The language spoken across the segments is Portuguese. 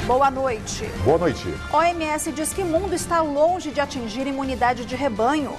Boa noite. Boa noite. OMS diz que o mundo está longe de atingir imunidade de rebanho.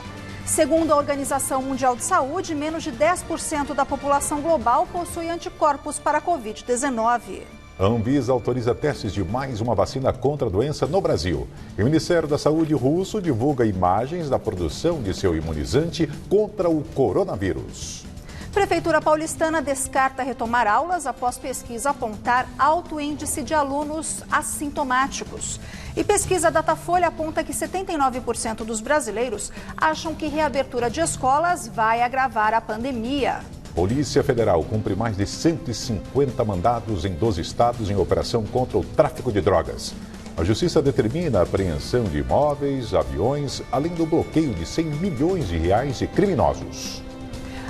Segundo a Organização Mundial de Saúde, menos de 10% da população global possui anticorpos para a Covid-19. A Anvisa autoriza testes de mais uma vacina contra a doença no Brasil. E o Ministério da Saúde russo divulga imagens da produção de seu imunizante contra o coronavírus. Prefeitura paulistana descarta retomar aulas após pesquisa apontar alto índice de alunos assintomáticos. E pesquisa Datafolha aponta que 79% dos brasileiros acham que reabertura de escolas vai agravar a pandemia. Polícia Federal cumpre mais de 150 mandados em 12 estados em operação contra o tráfico de drogas. A Justiça determina a apreensão de imóveis, aviões, além do bloqueio de 100 milhões de reais de criminosos.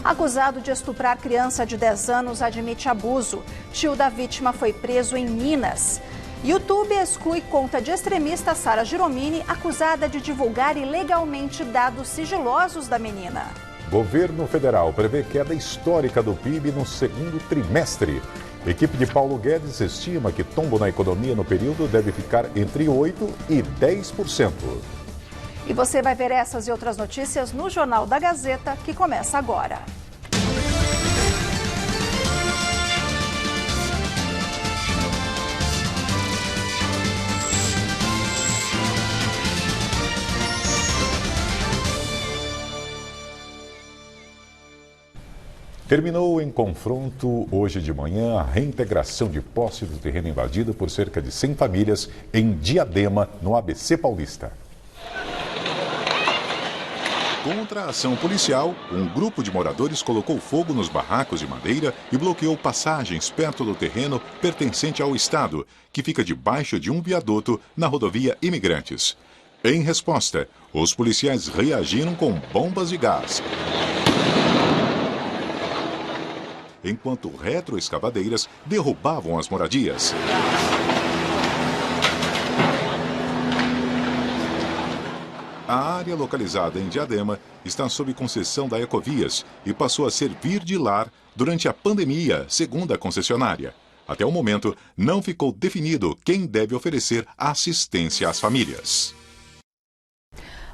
Acusado de estuprar criança de 10 anos, admite abuso. Tio da vítima foi preso em Minas. YouTube exclui conta de extremista Sara Giromini, acusada de divulgar ilegalmente dados sigilosos da menina. Governo federal prevê queda histórica do PIB no segundo trimestre. Equipe de Paulo Guedes estima que tombo na economia no período deve ficar entre 8% e 10%. E você vai ver essas e outras notícias no Jornal da Gazeta, que começa agora. Terminou em confronto hoje de manhã a reintegração de posse do terreno invadido por cerca de 100 famílias em Diadema, no ABC Paulista. Contra a ação policial, um grupo de moradores colocou fogo nos barracos de madeira e bloqueou passagens perto do terreno pertencente ao Estado, que fica debaixo de um viaduto na rodovia Imigrantes. Em resposta, os policiais reagiram com bombas de gás, enquanto retroescavadeiras derrubavam as moradias. A área localizada em Diadema está sob concessão da Ecovias e passou a servir de lar durante a pandemia, segundo a concessionária. Até o momento, não ficou definido quem deve oferecer assistência às famílias.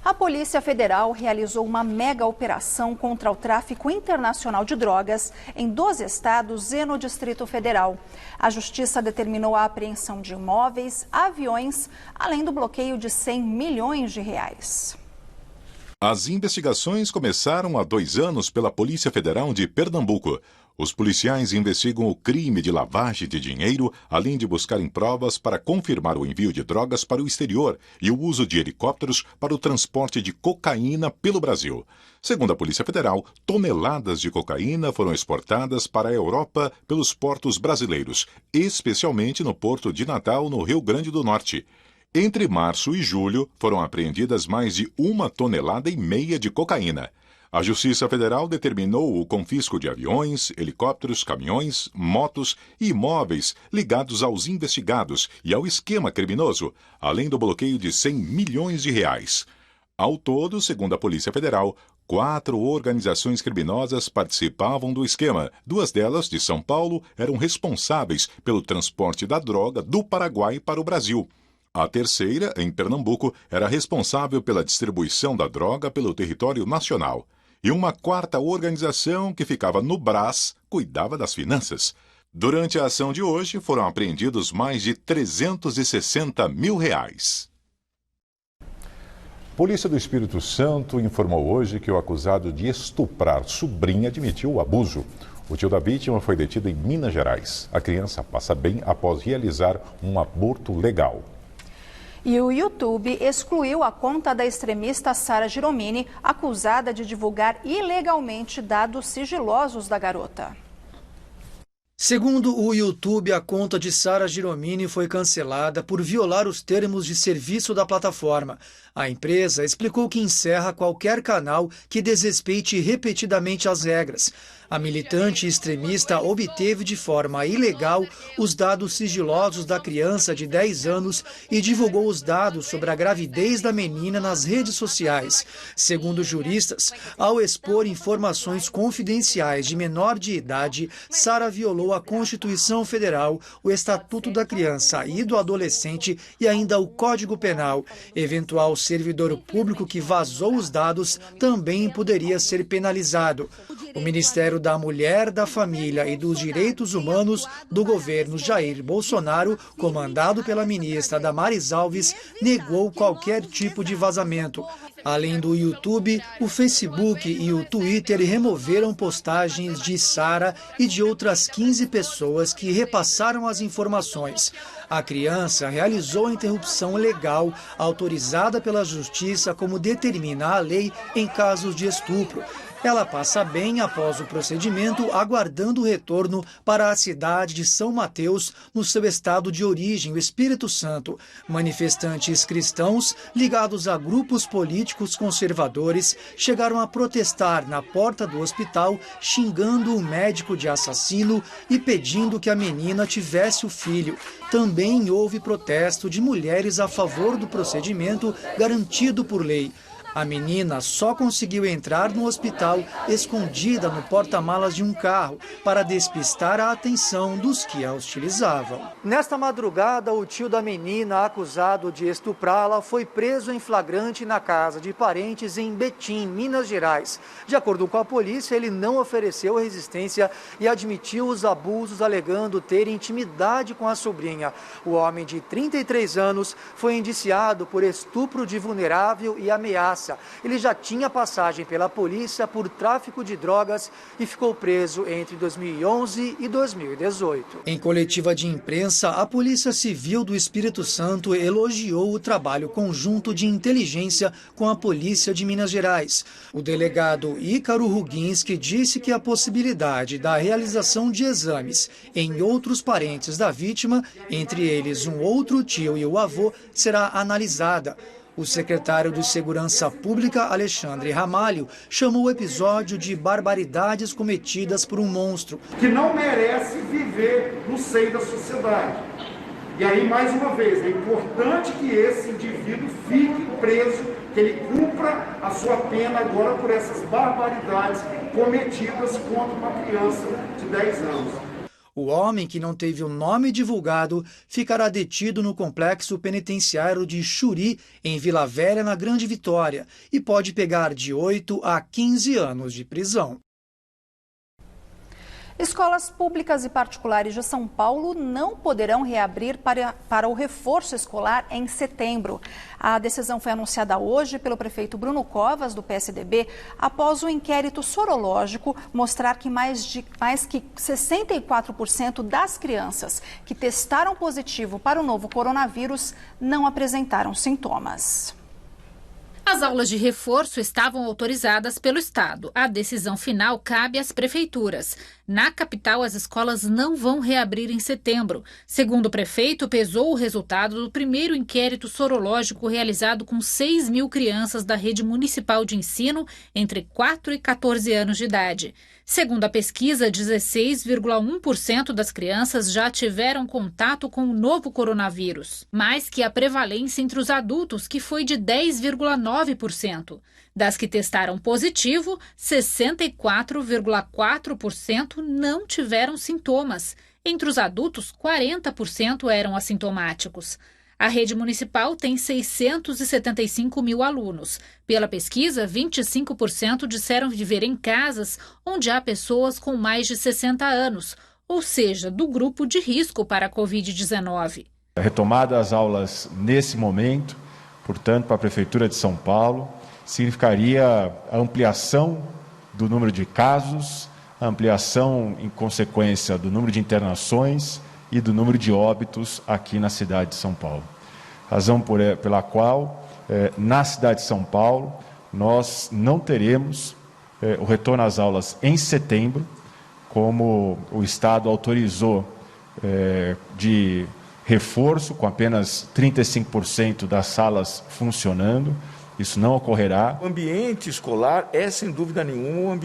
A Polícia Federal realizou uma mega operação contra o tráfico internacional de drogas em 12 estados e no Distrito Federal. A Justiça determinou a apreensão de imóveis, aviões, além do bloqueio de 100 milhões de reais. As investigações começaram há 2 anos pela Polícia Federal de Pernambuco. Os policiais investigam o crime de lavagem de dinheiro, além de buscarem provas para confirmar o envio de drogas para o exterior e o uso de helicópteros para o transporte de cocaína pelo Brasil. Segundo a Polícia Federal, toneladas de cocaína foram exportadas para a Europa pelos portos brasileiros, especialmente no Porto de Natal, no Rio Grande do Norte. Entre março e julho, foram apreendidas mais de 1,5 toneladas de cocaína. A Justiça Federal determinou o confisco de aviões, helicópteros, caminhões, motos e imóveis ligados aos investigados e ao esquema criminoso, além do bloqueio de 100 milhões de reais. Ao todo, segundo a Polícia Federal, 4 organizações criminosas participavam do esquema. 2 delas, de São Paulo, eram responsáveis pelo transporte da droga do Paraguai para o Brasil. A terceira, em Pernambuco, era responsável pela distribuição da droga pelo território nacional. E uma 4ª organização, que ficava no Brás, cuidava das finanças. Durante a ação de hoje, foram apreendidos mais de 360 mil reais. Polícia do Espírito Santo informou hoje que o acusado de estuprar sobrinha admitiu o abuso. O tio da vítima foi detido em Minas Gerais. A criança passa bem após realizar um aborto legal. E o YouTube excluiu a conta da extremista Sara Giromini, acusada de divulgar ilegalmente dados sigilosos da garota. Segundo o YouTube, a conta de Sara Giromini foi cancelada por violar os termos de serviço da plataforma. A empresa explicou que encerra qualquer canal que desrespeite repetidamente as regras. A militante extremista obteve de forma ilegal os dados sigilosos da criança de 10 anos e divulgou os dados sobre a gravidez da menina nas redes sociais. Segundo juristas, ao expor informações confidenciais de menor de idade, Sara violou violou a Constituição Federal, o Estatuto da Criança e do Adolescente e ainda o Código Penal. Eventual servidor público que vazou os dados também poderia ser penalizado. O Ministério da Mulher, da Família e dos Direitos Humanos do governo Jair Bolsonaro, comandado pela ministra Damares Alves, negou qualquer tipo de vazamento. Além do YouTube, o Facebook e o Twitter removeram postagens de Sara e de outras 15 pessoas que repassaram as informações. A criança realizou a interrupção legal autorizada pela Justiça, como determina a lei em casos de estupro. Ela passa bem após o procedimento, aguardando o retorno para a cidade de São Mateus, no seu estado de origem, o Espírito Santo. Manifestantes cristãos, ligados a grupos políticos conservadores, chegaram a protestar na porta do hospital, xingando o médico de assassino e pedindo que a menina tivesse o filho. Também houve protesto de mulheres a favor do procedimento garantido por lei. A menina só conseguiu entrar no hospital escondida no porta-malas de um carro para despistar a atenção dos que a hostilizavam. Nesta madrugada, o tio da menina, acusado de estuprá-la, foi preso em flagrante na casa de parentes em Betim, Minas Gerais. De acordo com a polícia, ele não ofereceu resistência e admitiu os abusos, alegando ter intimidade com a sobrinha. O homem de 33 anos foi indiciado por estupro de vulnerável e ameaça. Ele já tinha passagem pela polícia por tráfico de drogas e ficou preso entre 2011 e 2018. Em coletiva de imprensa, a Polícia Civil do Espírito Santo elogiou o trabalho conjunto de inteligência com a Polícia de Minas Gerais. O delegado Ícaro Ruginski disse que a possibilidade da realização de exames em outros parentes da vítima, entre eles um outro tio e o avô, será analisada. O secretário de Segurança Pública, Alexandre Ramalho, chamou o episódio de barbaridades cometidas por um monstro. Que não merece viver no seio da sociedade. E aí, mais uma vez, é importante que esse indivíduo fique preso, que ele cumpra a sua pena agora por essas barbaridades cometidas contra uma criança de 10 anos. O homem, que não teve o nome divulgado, ficará detido no complexo penitenciário de Xuri, em Vila Velha, na Grande Vitória, e pode pegar de 8 a 15 anos de prisão. Escolas públicas e particulares de São Paulo não poderão reabrir para o reforço escolar em setembro. A decisão foi anunciada hoje pelo prefeito Bruno Covas, do PSDB, após o inquérito sorológico mostrar que mais que 64% das crianças que testaram positivo para o novo coronavírus não apresentaram sintomas. As aulas de reforço estavam autorizadas pelo Estado. A decisão final cabe às prefeituras. Na capital, as escolas não vão reabrir em setembro. Segundo o prefeito, pesou o resultado do primeiro inquérito sorológico realizado com 6 mil crianças da rede municipal de ensino entre 4 e 14 anos de idade. Segundo a pesquisa, 16,1% das crianças já tiveram contato com o novo coronavírus, mais que a prevalência entre os adultos, que foi de 10,9%. Das que testaram positivo, 64,4% não tiveram sintomas. Entre os adultos, 40% eram assintomáticos. A rede municipal tem 675 mil alunos. Pela pesquisa, 25% disseram viver em casas onde há pessoas com mais de 60 anos, ou seja, do grupo de risco para a Covid-19. Retomada as aulas nesse momento, portanto, para a Prefeitura de São Paulo, significaria a ampliação do número de casos, a ampliação, em consequência, do número de internações e do número de óbitos aqui na cidade de São Paulo. Razão pela qual, na cidade de São Paulo, nós não teremos o retorno às aulas em setembro, como o Estado autorizou de reforço, com apenas 35% das salas funcionando. Isso não ocorrerá. O ambiente escolar é, sem dúvida nenhuma,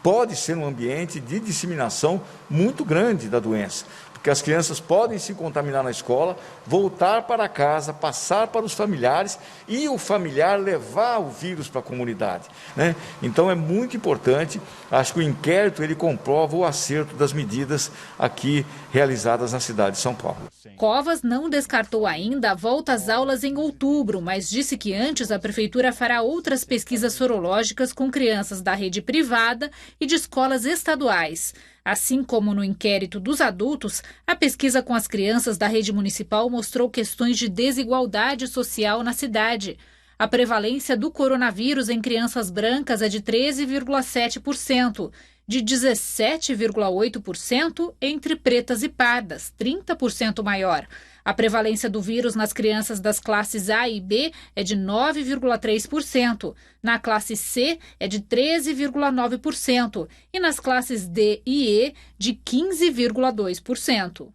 pode ser um ambiente de disseminação muito grande da doença. porque as crianças podem se contaminar na escola, voltar para casa, passar para os familiares e o familiar levar o vírus para a comunidade, né? Então é muito importante, acho que o inquérito ele comprova o acerto das medidas aqui realizadas na cidade de São Paulo. Covas não descartou ainda a volta às aulas em outubro, mas disse que antes a prefeitura fará outras pesquisas sorológicas com crianças da rede privada e de escolas estaduais. Assim como no inquérito dos adultos, a pesquisa com as crianças da rede municipal mostrou questões de desigualdade social na cidade. A prevalência do coronavírus em crianças brancas é de 13,7%, de 17,8% entre pretas e pardas, 30% maior. A prevalência do vírus nas crianças das classes A e B é de 9,3%, na classe C é de 13,9% e nas classes D e E de 15,2%.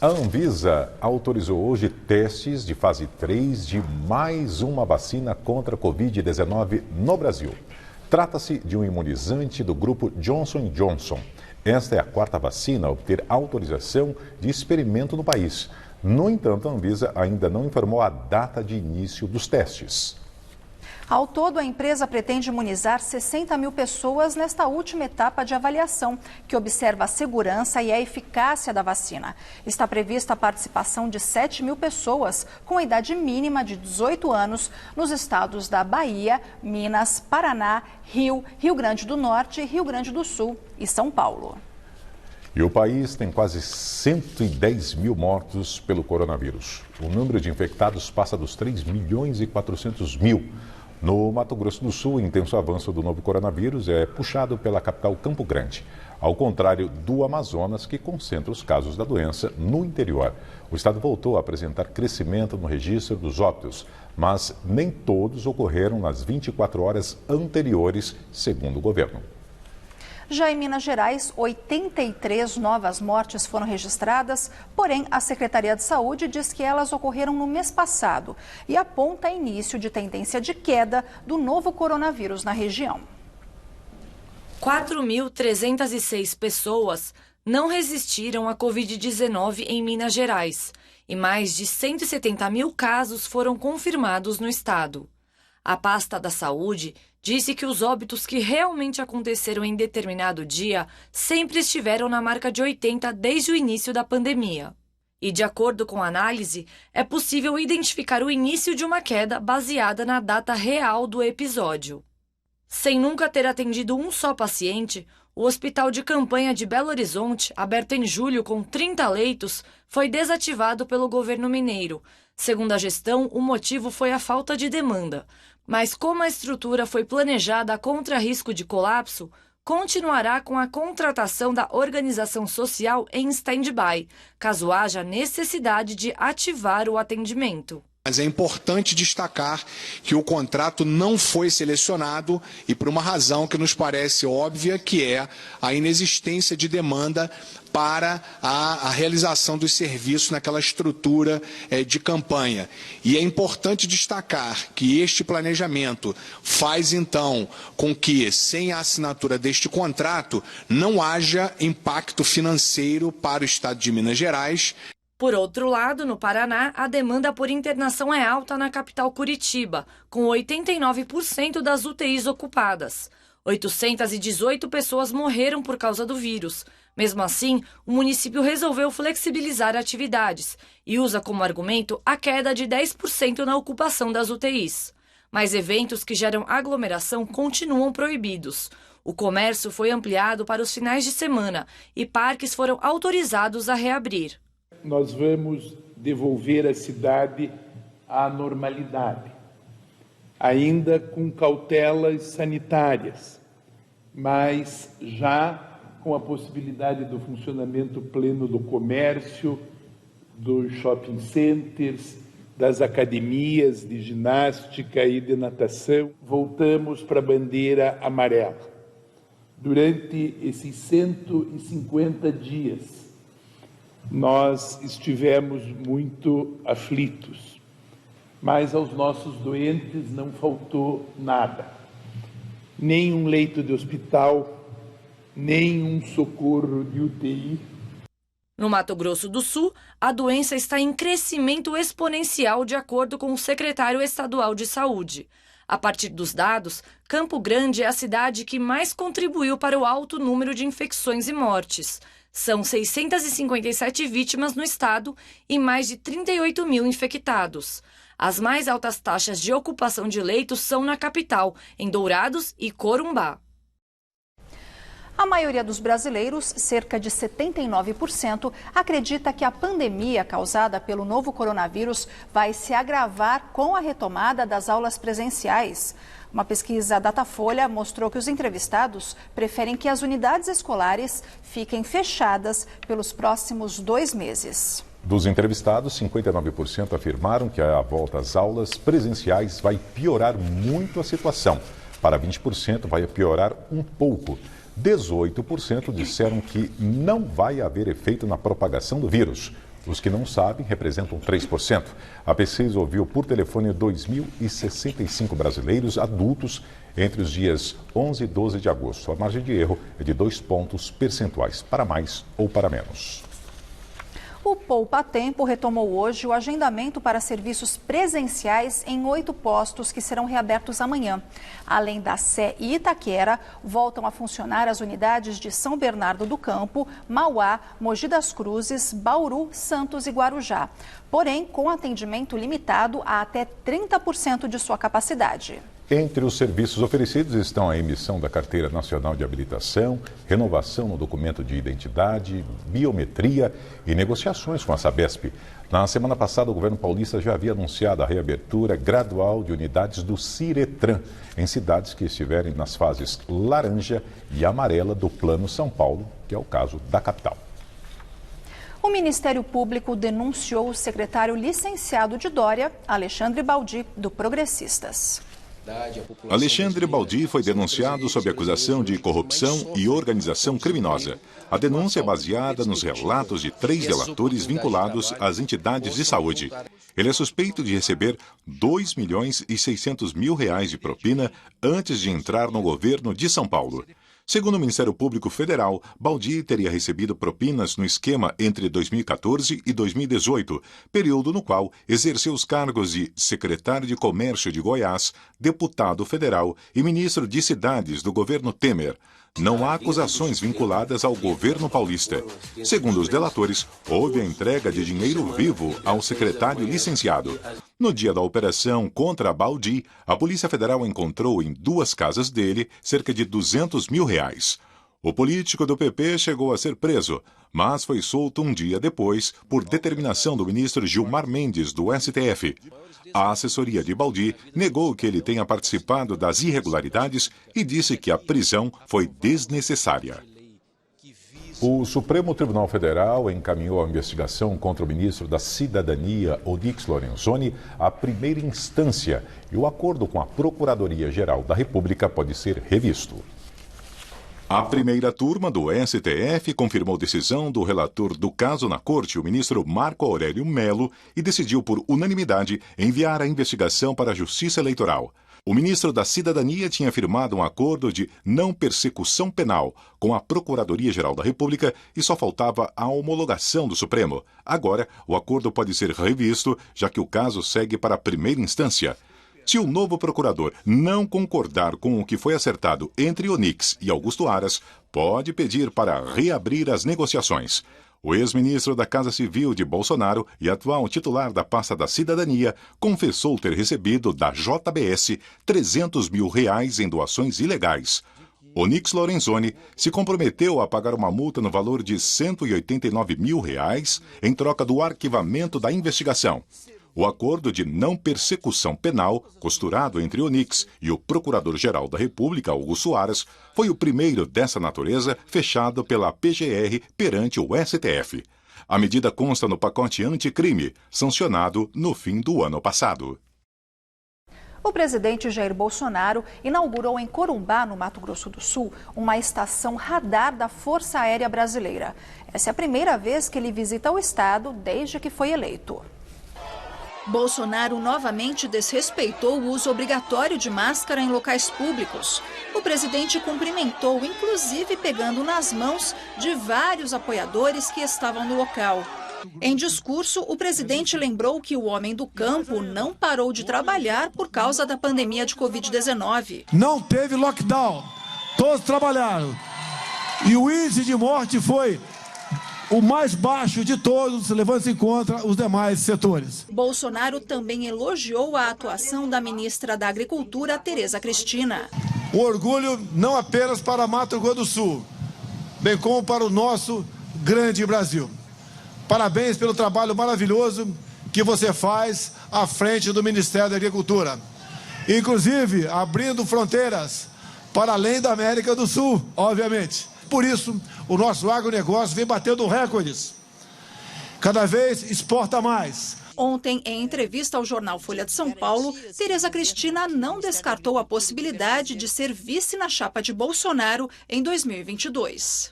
A Anvisa autorizou hoje testes de fase 3 de mais uma vacina contra a Covid-19 no Brasil. Trata-se de um imunizante do grupo Johnson & Johnson. Esta é a quarta vacina a obter autorização de experimento no país. No entanto, a Anvisa ainda não informou a data de início dos testes. Ao todo, a empresa pretende imunizar 60 mil pessoas nesta última etapa de avaliação, que observa a segurança e a eficácia da vacina. Está prevista a participação de 7 mil pessoas com a idade mínima de 18 anos nos estados da Bahia, Minas, Paraná, Rio, Rio Grande do Norte, Rio Grande do Sul e São Paulo. E o país tem quase 110 mil mortos pelo coronavírus. O número de infectados passa dos 3 milhões e 400 mil. No Mato Grosso do Sul, o intenso avanço do novo coronavírus é puxado pela capital Campo Grande, ao contrário do Amazonas, que concentra os casos da doença no interior. O estado voltou a apresentar crescimento no registro dos óbitos, mas nem todos ocorreram nas 24 horas anteriores, segundo o governo. Já em Minas Gerais, 83 novas mortes foram registradas, porém a Secretaria de Saúde diz que elas ocorreram no mês passado e aponta início de tendência de queda do novo coronavírus na região. 4.306 pessoas não resistiram à Covid-19 em Minas Gerais e mais de 170 mil casos foram confirmados no estado. A pasta da Saúde disse que os óbitos que realmente aconteceram em determinado dia sempre estiveram na marca de 80 desde o início da pandemia. E, de acordo com a análise, é possível identificar o início de uma queda baseada na data real do episódio. Sem nunca ter atendido um só paciente, o Hospital de Campanha de Belo Horizonte, aberto em julho com 30 leitos, foi desativado pelo governo mineiro. Segundo a gestão, o motivo foi a falta de demanda. Mas como a estrutura foi planejada contra risco de colapso, continuará com a contratação da organização social em stand-by, caso haja necessidade de ativar o atendimento. Mas é importante destacar que o contrato não foi selecionado e por uma razão que nos parece óbvia, que é a inexistência de demanda para a realização dos serviços naquela estrutura de campanha. E é importante destacar que este planejamento faz, então, com que, sem a assinatura deste contrato, não haja impacto financeiro para o Estado de Minas Gerais. Por outro lado, no Paraná, a demanda por internação é alta na capital Curitiba, com 89% das UTIs ocupadas. 818 pessoas morreram por causa do vírus. Mesmo assim, o município resolveu flexibilizar atividades e usa como argumento a queda de 10% na ocupação das UTIs. Mas eventos que geram aglomeração continuam proibidos. O comércio foi ampliado para os finais de semana e parques foram autorizados a reabrir. Nós vamos devolver a cidade à normalidade, ainda com cautelas sanitárias, mas já com a possibilidade do funcionamento pleno do comércio, dos shopping centers, das academias de ginástica e de natação. Voltamos para a bandeira amarela. Durante esses 150 dias, nós estivemos muito aflitos, mas aos nossos doentes não faltou nada. Nem um leito de hospital, nem um socorro de UTI. No Mato Grosso do Sul, a doença está em crescimento exponencial, de acordo com o secretário estadual de Saúde. A partir dos dados, Campo Grande é a cidade que mais contribuiu para o alto número de infecções e mortes. São 657 vítimas no estado e mais de 38 mil infectados. As mais altas taxas de ocupação de leitos são na capital, em Dourados e Corumbá. A maioria dos brasileiros, cerca de 79%, acredita que a pandemia causada pelo novo coronavírus vai se agravar com a retomada das aulas presenciais. Uma pesquisa Datafolha mostrou que os entrevistados preferem que as unidades escolares fiquem fechadas pelos próximos 2 meses. Dos entrevistados, 59% afirmaram que a volta às aulas presenciais vai piorar muito a situação. Para 20% vai piorar um pouco. 18% disseram que não vai haver efeito na propagação do vírus. Os que não sabem representam 3%. A pesquisa ouviu por telefone 2.065 brasileiros adultos entre os dias 11 e 12 de agosto. A margem de erro é de 2 pontos percentuais, para mais ou para menos. O Poupa Tempo retomou hoje o agendamento para serviços presenciais em 8 postos que serão reabertos amanhã. Além da Sé e Itaquera, voltam a funcionar as unidades de São Bernardo do Campo, Mauá, Mogi das Cruzes, Bauru, Santos e Guarujá. Porém, com atendimento limitado a até 30% de sua capacidade. Entre os serviços oferecidos estão a emissão da Carteira Nacional de Habilitação, renovação no documento de identidade, biometria e negociações com a Sabesp. Na semana passada, o governo paulista já havia anunciado a reabertura gradual de unidades do Ciretran em cidades que estiverem nas fases laranja e amarela do Plano São Paulo, que é o caso da capital. O Ministério Público denunciou o secretário licenciado de Dória, Alexandre Baldi, do Progressistas. Alexandre Baldi foi denunciado sob acusação de corrupção e organização criminosa. A denúncia é baseada nos relatos de 3 delatores vinculados às entidades de saúde. Ele é suspeito de receber R$2.600.000 de propina antes de entrar no governo de São Paulo. Segundo o Ministério Público Federal, Baldi teria recebido propinas no esquema entre 2014 e 2018, período no qual exerceu os cargos de secretário de Comércio de Goiás, deputado federal e ministro de Cidades do governo Temer. Não há acusações vinculadas ao governo paulista. Segundo os delatores, houve a entrega de dinheiro vivo ao secretário licenciado. No dia da operação contra Baldi, a Polícia Federal encontrou em 2 casas dele cerca de R$200 mil. O político do PP chegou a ser preso, mas foi solto um dia depois por determinação do ministro Gilmar Mendes, do STF. A assessoria de Baldi negou que ele tenha participado das irregularidades e disse que a prisão foi desnecessária. O Supremo Tribunal Federal encaminhou a investigação contra o ministro da Cidadania, Onyx Lorenzoni, à primeira instância, e o acordo com a Procuradoria-Geral da República pode ser revisto. A primeira turma do STF confirmou decisão do relator do caso na corte, o ministro Marco Aurélio Mello, e decidiu por unanimidade enviar a investigação para a Justiça Eleitoral. O ministro da Cidadania tinha firmado um acordo de não persecução penal com a Procuradoria-Geral da República e só faltava a homologação do Supremo. Agora, o acordo pode ser revisto, já que o caso segue para a primeira instância. Se o novo procurador não concordar com o que foi acertado entre Onyx e Augusto Aras, pode pedir para reabrir as negociações. O ex-ministro da Casa Civil de Bolsonaro e atual titular da pasta da Cidadania confessou ter recebido da JBS R$300 mil em doações ilegais. Onyx Lorenzoni se comprometeu a pagar uma multa no valor de R$189 mil em troca do arquivamento da investigação. O acordo de não persecução penal, costurado entre Onyx e o Procurador-Geral da República, Augusto Aras, foi o primeiro dessa natureza fechado pela PGR perante o STF. A medida consta no pacote anticrime, sancionado no fim do ano passado. O presidente Jair Bolsonaro inaugurou em Corumbá, no Mato Grosso do Sul, uma estação radar da Força Aérea Brasileira. Essa é a primeira vez que ele visita o estado desde que foi eleito. Bolsonaro novamente desrespeitou o uso obrigatório de máscara em locais públicos. O presidente cumprimentou, inclusive pegando nas mãos de vários apoiadores que estavam no local. Em discurso, o presidente lembrou que o homem do campo não parou de trabalhar por causa da pandemia de Covid-19. Não teve lockdown, todos trabalharam. E o índice de morte foi o mais baixo de todos, levando-se em conta os demais setores. Bolsonaro também elogiou a atuação da ministra da Agricultura, Tereza Cristina. Um orgulho não apenas para Mato Grosso do Sul, bem como para o nosso grande Brasil. Parabéns pelo trabalho maravilhoso que você faz à frente do Ministério da Agricultura. Inclusive, abrindo fronteiras para além da América do Sul, obviamente. Por isso, o nosso agronegócio vem batendo recordes. Cada vez exporta mais. Ontem, em entrevista ao jornal Folha de São Paulo, Tereza Cristina não descartou a possibilidade de ser vice na chapa de Bolsonaro em 2022.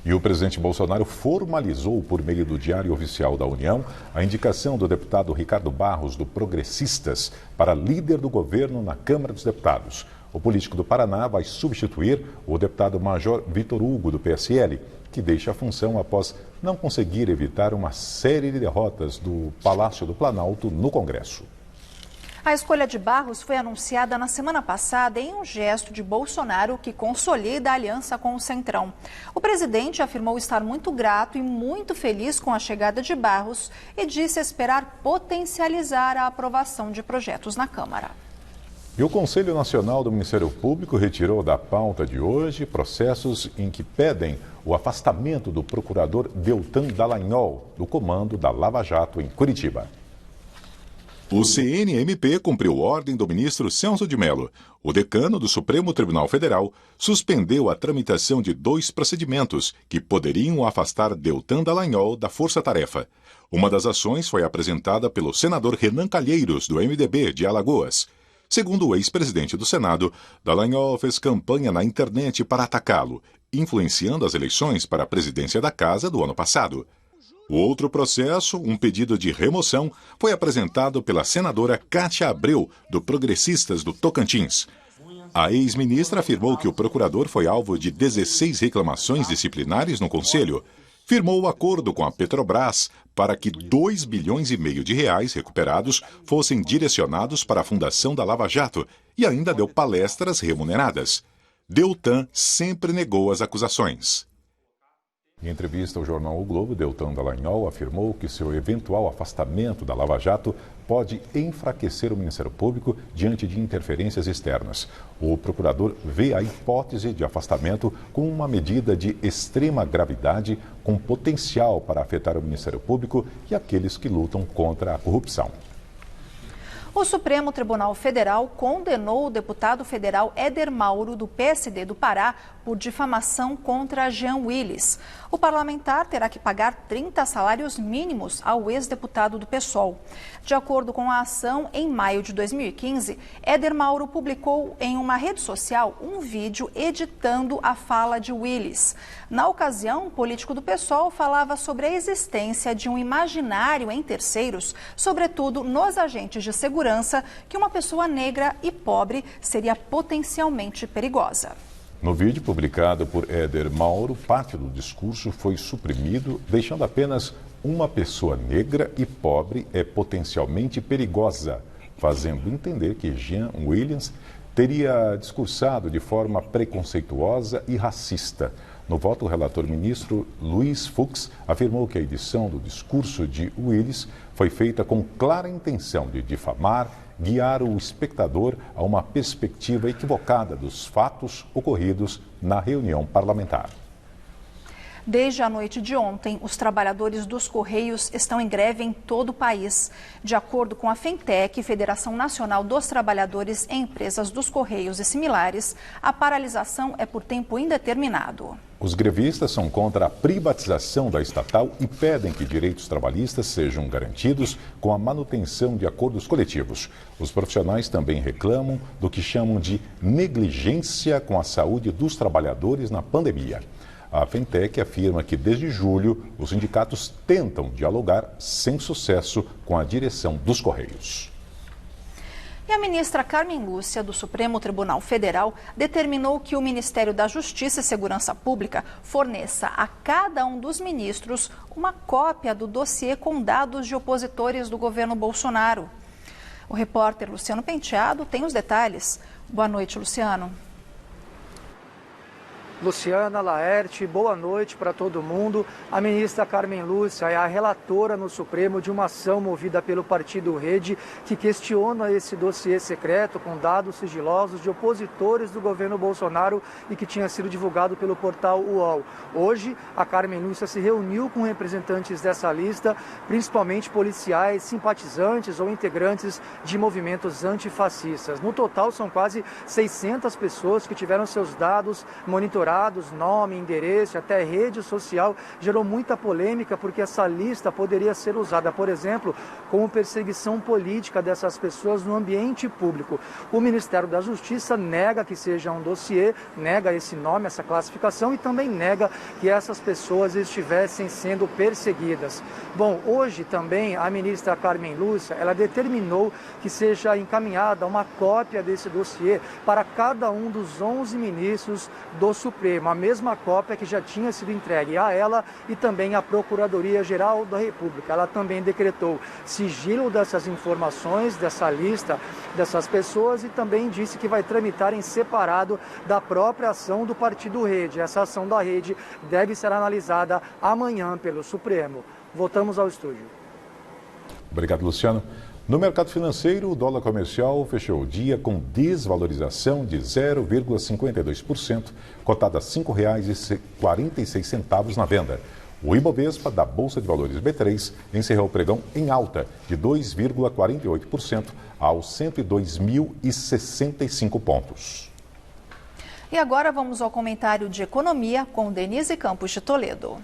E o presidente Bolsonaro formalizou, por meio do Diário Oficial da União, a indicação do deputado Ricardo Barros, do Progressistas, para líder do governo na Câmara dos Deputados. O político do Paraná vai substituir o deputado Major Vitor Hugo, do PSL, que deixa a função após não conseguir evitar uma série de derrotas do Palácio do Planalto no Congresso. A escolha de Barros foi anunciada na semana passada em um gesto de Bolsonaro que consolida a aliança com o Centrão. O presidente afirmou estar muito grato e muito feliz com a chegada de Barros e disse esperar potencializar a aprovação de projetos na Câmara. E o Conselho Nacional do Ministério Público retirou da pauta de hoje processos em que pedem o afastamento do procurador Deltan Dallagnol do comando da Lava Jato em Curitiba. O CNMP cumpriu ordem do ministro Celso de Mello. O decano do Supremo Tribunal Federal suspendeu a tramitação de 2 procedimentos que poderiam afastar Deltan Dallagnol da força-tarefa. Uma das ações foi apresentada pelo senador Renan Calheiros, do MDB de Alagoas. Segundo o ex-presidente do Senado, Dallagnol fez campanha na internet para atacá-lo, influenciando as eleições para a presidência da Casa do ano passado. O outro processo, um pedido de remoção, foi apresentado pela senadora Cátia Abreu, do Progressistas do Tocantins. A ex-ministra afirmou que o procurador foi alvo de 16 reclamações disciplinares no Conselho. Firmou o acordo com a Petrobras para que 2,5 bilhões de reais recuperados fossem direcionados para a Fundação da Lava Jato e ainda deu palestras remuneradas. Deltan sempre negou as acusações. Em entrevista ao jornal O Globo, Deltan Dallagnol afirmou que seu eventual afastamento da Lava Jato pode enfraquecer o Ministério Público diante de interferências externas. O procurador vê a hipótese de afastamento como uma medida de extrema gravidade com potencial para afetar o Ministério Público e aqueles que lutam contra a corrupção. O Supremo Tribunal Federal condenou o deputado federal Éder Mauro, do PSD do Pará, por difamação contra Jean Willis. O parlamentar terá que pagar 30 salários mínimos ao ex-deputado do PSOL. De acordo com a ação, em maio de 2015, Éder Mauro publicou em uma rede social um vídeo editando a fala de Willis. Na ocasião, o político do PSOL falava sobre a existência de um imaginário em terceiros, sobretudo nos agentes de segurança, que uma pessoa negra e pobre seria potencialmente perigosa. No vídeo publicado por Éder Mauro, parte do discurso foi suprimido, deixando apenas uma pessoa negra e pobre é potencialmente perigosa, fazendo entender que Jean Willis teria discursado de forma preconceituosa e racista. No voto, o relator ministro Luiz Fux afirmou que a edição do discurso de Willis foi feita com clara intenção de difamar, guiar o espectador a uma perspectiva equivocada dos fatos ocorridos na reunião parlamentar. Desde a noite de ontem, os trabalhadores dos Correios estão em greve em todo o país. De acordo com a FENTEC, Federação Nacional dos Trabalhadores em Empresas dos Correios e similares, a paralisação é por tempo indeterminado. Os grevistas são contra a privatização da estatal e pedem que direitos trabalhistas sejam garantidos com a manutenção de acordos coletivos. Os profissionais também reclamam do que chamam de negligência com a saúde dos trabalhadores na pandemia. A Fentec afirma que desde julho os sindicatos tentam dialogar sem sucesso com a direção dos Correios. E a ministra Carmen Lúcia, do Supremo Tribunal Federal, determinou que o Ministério da Justiça e Segurança Pública forneça a cada um dos ministros uma cópia do dossiê com dados de opositores do governo Bolsonaro. O repórter Luciano Penteado tem os detalhes. Boa noite, Luciano. Luciana, Laerte, boa noite para todo mundo. A ministra Carmen Lúcia é a relatora no Supremo de uma ação movida pelo Partido Rede que questiona esse dossiê secreto com dados sigilosos de opositores do governo Bolsonaro e que tinha sido divulgado pelo portal UOL. Hoje, a Carmen Lúcia se reuniu com representantes dessa lista, principalmente policiais, simpatizantes ou integrantes de movimentos antifascistas. No total, são quase 600 pessoas que tiveram seus dados monitorados, nome, endereço, até rede social. Gerou muita polêmica porque essa lista poderia ser usada, por exemplo, como perseguição política dessas pessoas no ambiente público. O Ministério da Justiça nega que seja um dossiê, nega esse nome, essa classificação e também nega que essas pessoas estivessem sendo perseguidas. Bom, hoje também a ministra Carmen Lúcia, ela determinou que seja encaminhada uma cópia desse dossiê para cada um dos 11 ministros do Supremo, a mesma cópia que já tinha sido entregue a ela e também à Procuradoria-Geral da República. Ela também decretou sigilo dessas informações, dessa lista dessas pessoas e também disse que vai tramitar em separado da própria ação do Partido Rede. Essa ação da Rede deve ser analisada amanhã pelo Supremo. Voltamos ao estúdio. Obrigado, Luciano. No mercado financeiro, o dólar comercial fechou o dia com desvalorização de 0,52%, cotado a R$ 5,46 na venda. O Ibovespa da Bolsa de Valores B3 encerrou o pregão em alta de 2,48% aos 102.065 pontos. E agora vamos ao comentário de economia com Denise Campos de Toledo.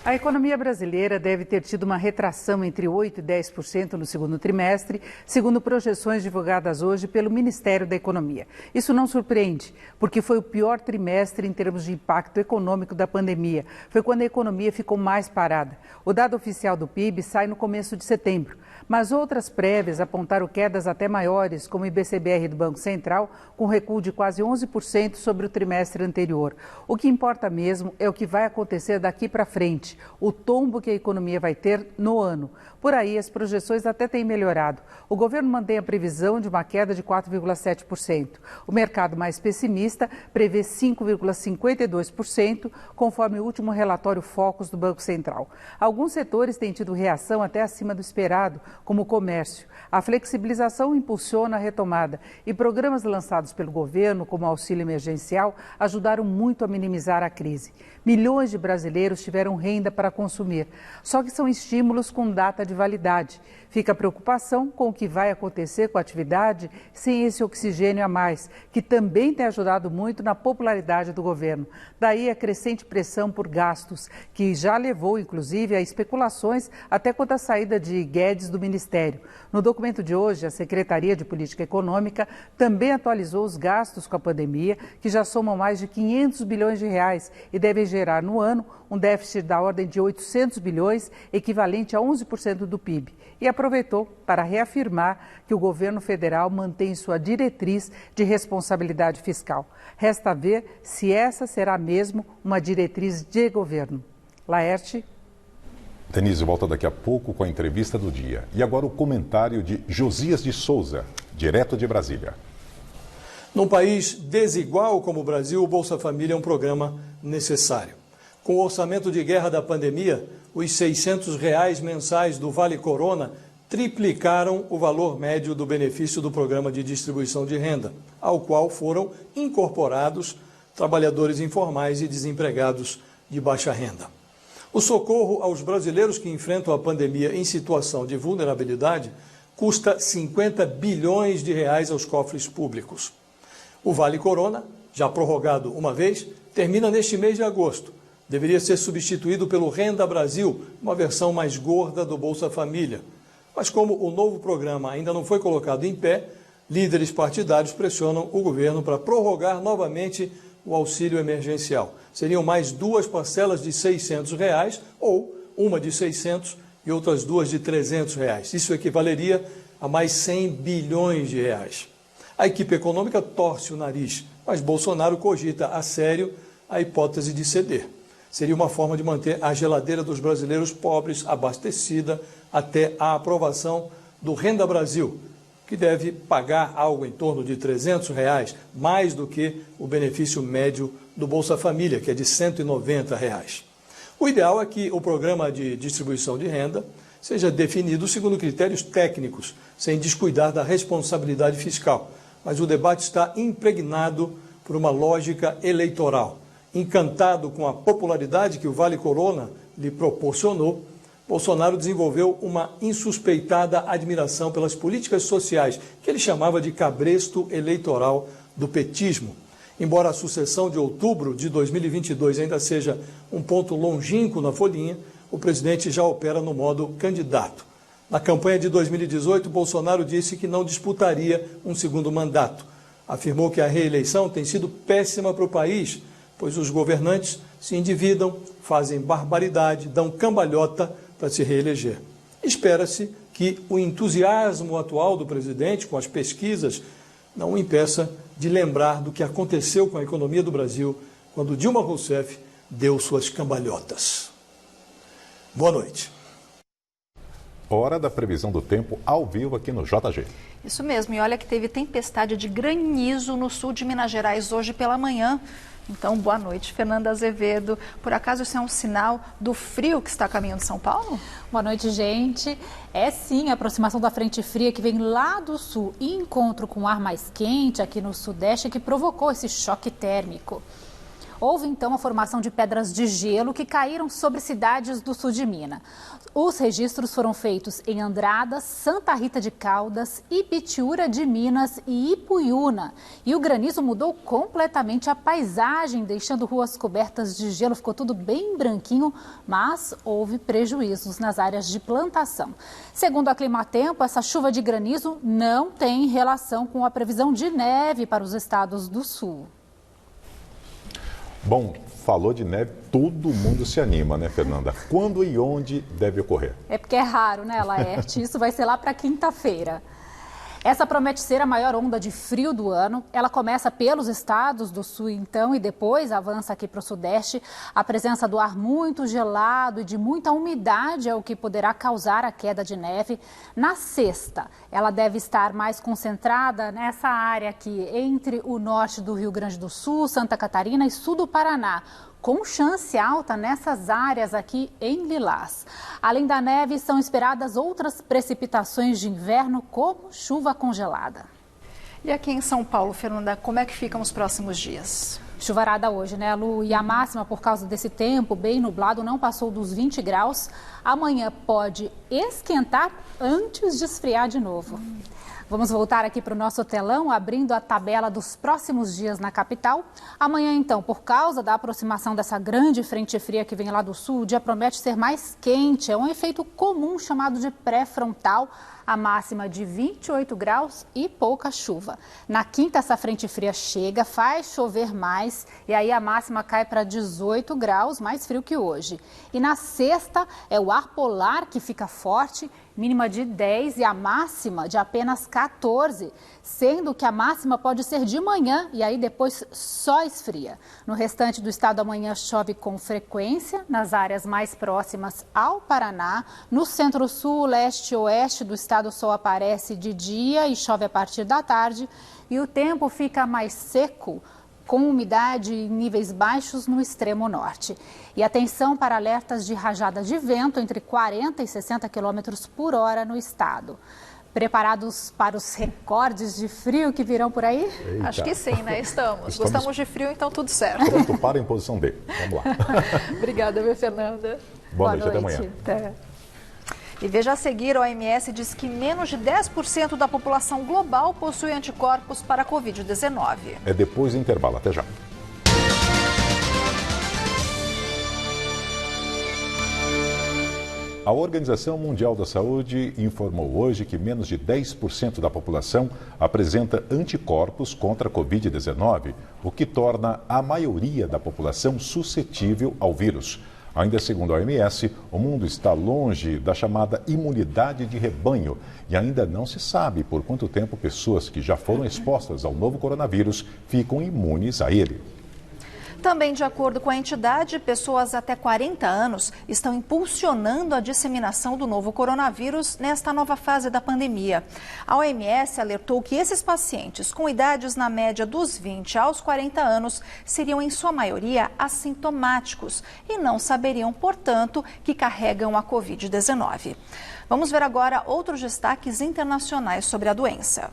A economia brasileira deve ter tido uma retração entre 8% e 10% no segundo trimestre, segundo projeções divulgadas hoje pelo Ministério da Economia. Isso não surpreende, porque foi o pior trimestre em termos de impacto econômico da pandemia. Foi quando a economia ficou mais parada. O dado oficial do PIB sai no começo de setembro, mas outras prévias apontaram quedas até maiores, como o IBCBR do Banco Central, com recuo de quase 11% sobre o trimestre anterior. O que importa mesmo é o que vai acontecer daqui para frente, o tombo que a economia vai ter no ano. Por aí, as projeções até têm melhorado. O governo mantém a previsão de uma queda de 4,7%. O mercado mais pessimista prevê 5,52%, conforme o último relatório Focus do Banco Central. Alguns setores têm tido reação até acima do esperado, como o comércio. A flexibilização impulsiona a retomada e programas lançados pelo governo, como o auxílio emergencial, ajudaram muito a minimizar a crise. Milhões de brasileiros tiveram renda para consumir, só que são estímulos com data de validade. Fica a preocupação com o que vai acontecer com a atividade sem esse oxigênio a mais, que também tem ajudado muito na popularidade do governo. Daí a crescente pressão por gastos, que já levou, inclusive, a especulações até quanto à saída de Guedes do Ministério. No documento de hoje, a Secretaria de Política Econômica também atualizou os gastos com a pandemia, que já somam mais de 500 bilhões de reais e devem gerar no ano um déficit da ordem de 800 bilhões, equivalente a 11% do PIB. E aproveitou para reafirmar que o governo federal mantém sua diretriz de responsabilidade fiscal. Resta ver se essa será mesmo uma diretriz de governo. Laerte. Denise volta daqui a pouco com a entrevista do dia. E agora o comentário de Josias de Souza, direto de Brasília. Num país desigual como o Brasil, o Bolsa Família é um programa necessário. Com o orçamento de guerra da pandemia, os R$ 600 mensais do Vale Corona triplicaram o valor médio do benefício do programa de distribuição de renda, ao qual foram incorporados trabalhadores informais e desempregados de baixa renda. O socorro aos brasileiros que enfrentam a pandemia em situação de vulnerabilidade custa 50 bilhões de reais aos cofres públicos. O Vale Corona, já prorrogado uma vez, termina neste mês de agosto. Deveria ser substituído pelo Renda Brasil, uma versão mais gorda do Bolsa Família. Mas como o novo programa ainda não foi colocado em pé, líderes partidários pressionam o governo para prorrogar novamente o auxílio emergencial. Seriam mais 2 parcelas de R$ 600 ou uma de 600 e outras 2 de R$ 300. Isso equivaleria a mais 100 bilhões de reais. A equipe econômica torce o nariz, mas Bolsonaro cogita a sério a hipótese de ceder. Seria uma forma de manter a geladeira dos brasileiros pobres abastecida até a aprovação do Renda Brasil, que deve pagar algo em torno de R$ 300, mais do que o benefício médio do Bolsa Família, que é de R$ 190. O ideal é que o programa de distribuição de renda seja definido segundo critérios técnicos, sem descuidar da responsabilidade fiscal. Mas o debate está impregnado por uma lógica eleitoral. Encantado com a popularidade que o Vale Corona lhe proporcionou, Bolsonaro desenvolveu uma insuspeitada admiração pelas políticas sociais, que ele chamava de cabresto eleitoral do petismo. Embora a sucessão de outubro de 2022 ainda seja um ponto longínquo na folhinha, o presidente já opera no modo candidato. Na campanha de 2018, Bolsonaro disse que não disputaria um segundo mandato. Afirmou que a reeleição tem sido péssima para o país, pois os governantes se endividam, fazem barbaridade, dão cambalhota para se reeleger. Espera-se que o entusiasmo atual do presidente com as pesquisas não o impeça de lembrar do que aconteceu com a economia do Brasil quando Dilma Rousseff deu suas cambalhotas. Boa noite. Hora da previsão do tempo ao vivo aqui no JG. Isso mesmo, e olha que teve tempestade de granizo no sul de Minas Gerais hoje pela manhã. Então, boa noite, Fernanda Azevedo. Por acaso isso é um sinal do frio que está a caminho de São Paulo? Boa noite, gente. É sim a aproximação da frente fria que vem lá do sul e encontro com ar mais quente aqui no sudeste que provocou esse choque térmico. Houve então a formação de pedras de gelo que caíram sobre cidades do sul de Minas. Os registros foram feitos em Andradas, Santa Rita de Caldas, Ibitiúra de Minas e Ipuiuna. E o granizo mudou completamente a paisagem, deixando ruas cobertas de gelo. Ficou tudo bem branquinho, mas houve prejuízos nas áreas de plantação. Segundo a Climatempo, essa chuva de granizo não tem relação com a previsão de neve para os estados do sul. Bom, falou de neve, todo mundo se anima, né, Fernanda? Quando e onde deve ocorrer? É porque é raro, né, Laerte? Isso vai ser lá para quinta-feira. Essa promete ser a maior onda de frio do ano. Ela começa pelos estados do sul, então, e depois avança aqui para o sudeste. A presença do ar muito gelado e de muita umidade é o que poderá causar a queda de neve. Na sexta, ela deve estar mais concentrada nessa área aqui, entre o norte do Rio Grande do Sul, Santa Catarina e sul do Paraná, com chance alta nessas áreas aqui em Lilás. Além da neve, são esperadas outras precipitações de inverno, como chuva congelada. E aqui em São Paulo, Fernanda, como é que ficam os próximos dias? Chuvarada hoje, né, Lu? E a máxima, por causa desse tempo bem nublado, não passou dos 20 graus. Amanhã pode esquentar antes de esfriar de novo. Vamos voltar aqui para o nosso telão, abrindo a tabela dos próximos dias na capital. Amanhã, então, por causa da aproximação dessa grande frente fria que vem lá do sul, o dia promete ser mais quente. É um efeito comum chamado de pré-frontal. A máxima de 28 graus e pouca chuva. Na quinta, essa frente fria chega, faz chover mais e aí a máxima cai para 18 graus, mais frio que hoje. E na sexta, é o ar polar que fica forte, mínima de 10 e a máxima de apenas 14, sendo que a máxima pode ser de manhã e aí depois só esfria. No restante do estado, amanhã chove com frequência nas áreas mais próximas ao Paraná. No centro-sul, leste e oeste do estado, o sol aparece de dia e chove a partir da tarde. E o tempo fica mais seco, com umidade em níveis baixos no extremo norte. E atenção para alertas de rajada de vento entre 40 e 60 km por hora no estado. Preparados para os recordes de frio que virão por aí? Eita. Acho que sim, né? Estamos. Gostamos de frio, então tudo certo. Pronto para a imposição D. Vamos lá. Obrigada, minha Fernanda. Boa noite, até amanhã. Até. E veja a seguir, a OMS diz que menos de 10% da população global possui anticorpos para a Covid-19. É depois do intervalo. Até já. A Organização Mundial da Saúde informou hoje que menos de 10% da população apresenta anticorpos contra a Covid-19, o que torna a maioria da população suscetível ao vírus. Ainda segundo a OMS, o mundo está longe da chamada imunidade de rebanho e ainda não se sabe por quanto tempo pessoas que já foram expostas ao novo coronavírus ficam imunes a ele. Também, de acordo com a entidade, pessoas até 40 anos estão impulsionando a disseminação do novo coronavírus nesta nova fase da pandemia. A OMS alertou que esses pacientes com idades na média dos 20 aos 40 anos seriam, em sua maioria, assintomáticos e não saberiam, portanto, que carregam a Covid-19. Vamos ver agora outros destaques internacionais sobre a doença.